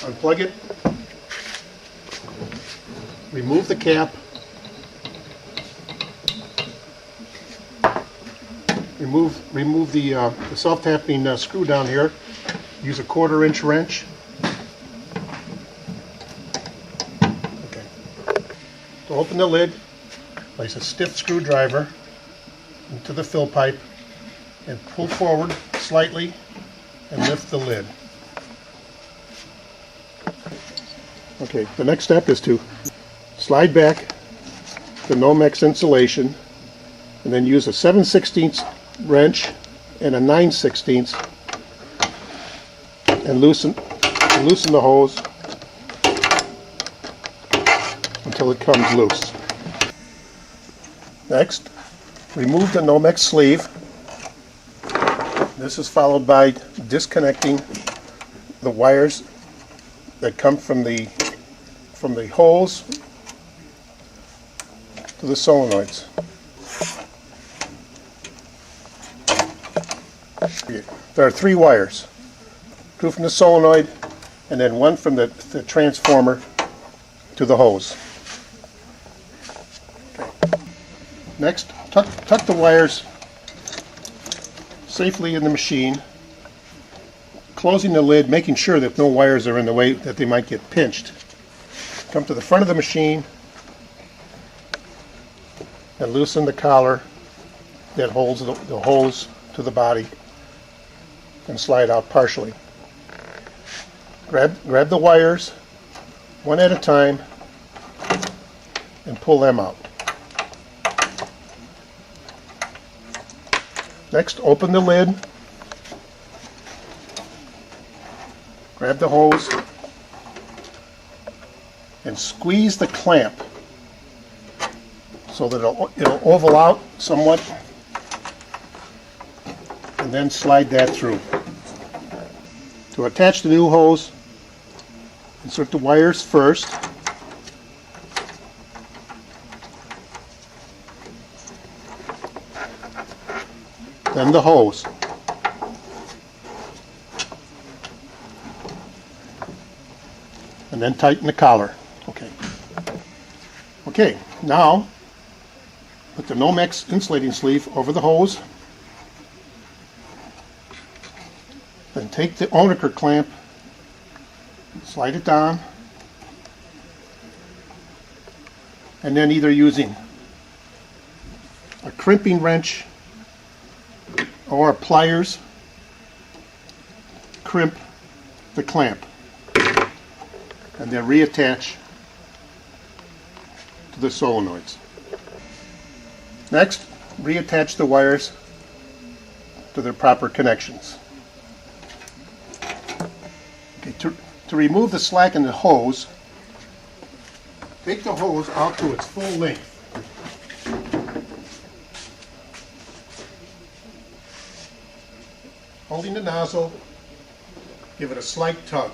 Unplug it, remove the cap, remove the self-tapping screw down here. Use a 1/4-inch wrench. Okay. To open the lid, place a stiff screwdriver into the fill pipe and pull forward slightly and lift the lid. Okay, the next step is to slide back the nomex insulation and then use a 7/16 wrench and a 9/16 and loosen the hose until it comes loose. Next, remove the nomex sleeve. This is followed by disconnecting the wires that come from the hose to the solenoids. There are 3 wires, 2 from the solenoid and then 1 from the transformer to the hose. Okay. Next, tuck the wires safely in the machine, closing the lid, making sure that no wires are in the way that they might get pinched. Come to the front of the machine and loosen the collar that holds the hose to the body and slide out partially. Grab the wires one at a time and pull them out. Next, open the lid, grab the hose and squeeze the clamp so that it'll oval out somewhat, and then slide that through. To attach the new hose, insert the wires first, then the hose. And then tighten the collar. Okay, now put the nomex insulating sleeve over the hose. Then take the Onaker clamp, slide it down, and then either using a crimping wrench or pliers, crimp the clamp and then reattach to the solenoids. Next, reattach the wires to their proper connections. Okay, to remove the slack in the hose, take the hose out to its full length. Holding the nozzle, give it a slight tug.